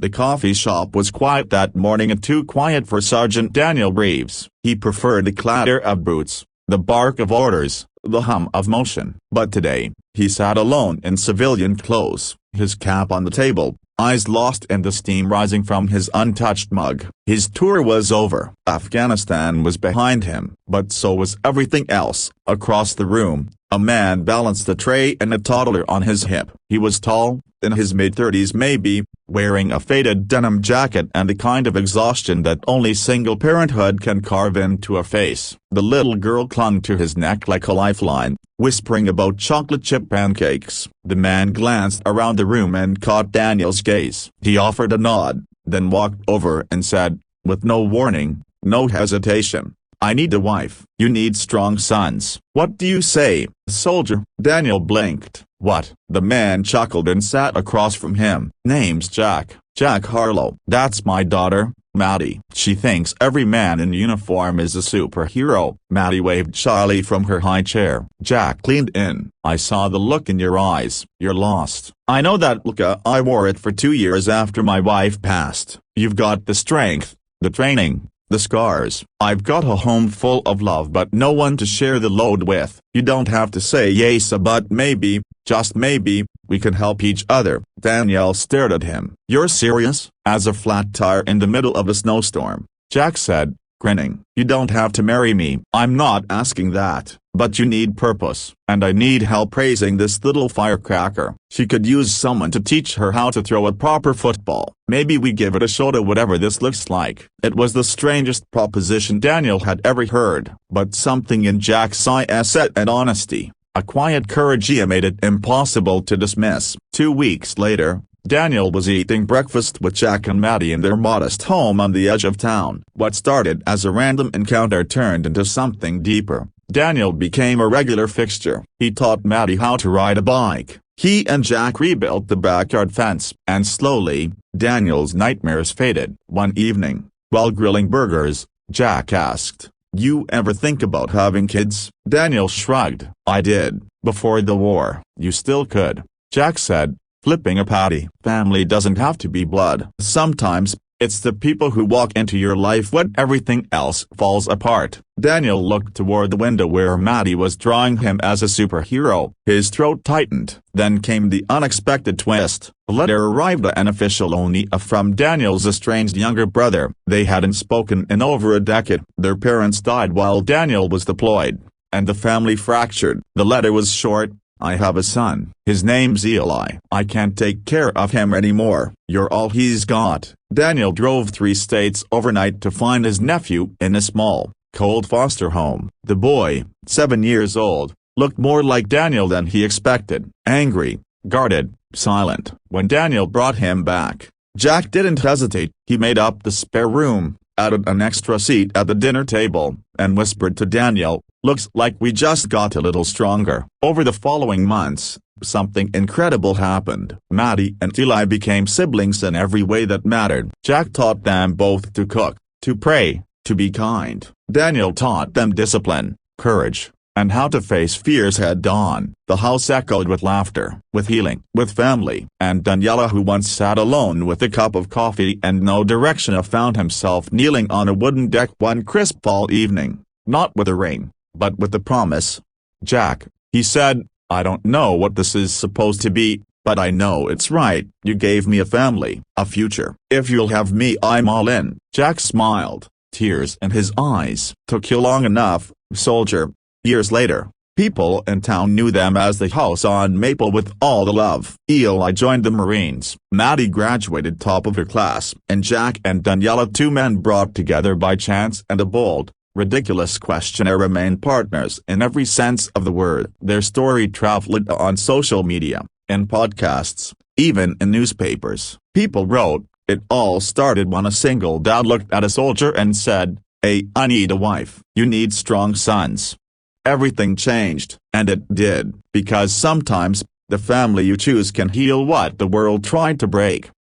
The coffee shop was quiet that morning, and too quiet for Sergeant Daniel Reeves. He preferred the clatter of boots, the bark of orders, the hum of motion. But today, he sat alone in civilian clothes, his cap on the table, eyes lost in the steam rising from his untouched mug. His tour was over. Afghanistan was behind him, but so was everything else. Across the room, a man balanced a tray and a toddler on his hip. He was tall, in his mid-30s maybe, wearing a faded denim jacket and the kind of exhaustion that only single parenthood can carve into a face. The little girl clung to his neck like a lifeline, whispering about chocolate chip pancakes. The man glanced around the room and caught Daniel's gaze. He offered a nod, then walked over and said, with no warning, no hesitation, "I need a wife. You need strong sons." "What do you say, soldier?" Daniel blinked. "What?" The man chuckled and sat across from him. "Name's Jack Harlow. That's my daughter, Maddie. She thinks every man in uniform is a superhero." Maddie waved shyly from her high chair. Jack leaned in. "I saw the look in your eyes. You're lost." "I know that look. I wore it for 2 years after my wife passed." "You've got the strength, the training, the scars. I've got a home full of love but no one to share the load with. You don't have to say yes, but maybe, just maybe, we can help each other." Danielle stared at him. "You're serious?" "As a flat tire in the middle of a snowstorm," Jack said, grinning. "You don't have to marry me." "I'm not asking that, but you need purpose, and I need help raising this little firecracker. She could use someone to teach her how to throw a proper football. Maybe we give it a shot at whatever this looks like." It was the strangest proposition Daniel had ever heard, but something in Jack's eyes and honesty, a quiet courage made it impossible to dismiss. 2 weeks later, Daniel was eating breakfast with Jack and Maddie in their modest home on the edge of town. What started as a random encounter turned into something deeper. Daniel became a regular fixture. He taught Maddie how to ride a bike. He and Jack rebuilt the backyard fence. And slowly, Daniel's nightmares faded. One evening, while grilling burgers, Jack asked, "You ever think about having kids?" Daniel shrugged. "I did, before the war." "You still could," Jack said, flipping a patty. "Family doesn't have to be blood. Sometimes, it's the people who walk into your life when everything else falls apart." Daniel looked toward the window where Maddie was drawing him as a superhero. His throat tightened. Then came the unexpected twist. A letter arrived, an official only from Daniel's estranged younger brother. They hadn't spoken in over a decade. Their parents died while Daniel was deployed, and the family fractured. The letter was short. "I have a son. His name's Eli. I can't take care of him anymore. You're all he's got." Daniel drove 3 states overnight to find his nephew in a small, cold foster home. The boy, 7 years old, looked more like Daniel than he expected. Angry, guarded, silent. When Daniel brought him back, Jack didn't hesitate. He made up the spare room, added an extra seat at the dinner table, and whispered to Daniel, "Looks like we just got a little stronger." Over the following months, something incredible happened. Maddie and Eli became siblings in every way that mattered. Jack taught them both to cook, to pray, to be kind. Daniel taught them discipline, courage, and how to face fears head-on. The house echoed with laughter, with healing, with family. And Daniela, who once sat alone with a cup of coffee and no direction, found himself kneeling on a wooden deck one crisp fall evening, not with a ring, but with the promise. "Jack," he said, "I don't know what this is supposed to be, but I know it's right. You gave me a family, a future. If you'll have me, I'm all in." Jack smiled, tears in his eyes. "Took you long enough, soldier." Years later, people in town knew them as the house on Maple with all the love. Eli joined the Marines. Maddie graduated top of her class. And Jack and Daniela, 2 men brought together by chance and a bold, ridiculous questionnaire, remained partners in every sense of the word. Their story traveled on social media, in podcasts, even in newspapers. People wrote. It all started when a single dad looked at a soldier and said, "Hey, I need a wife. You need strong sons." Everything changed, and it did, because sometimes, the family you choose can heal what the world tried to break.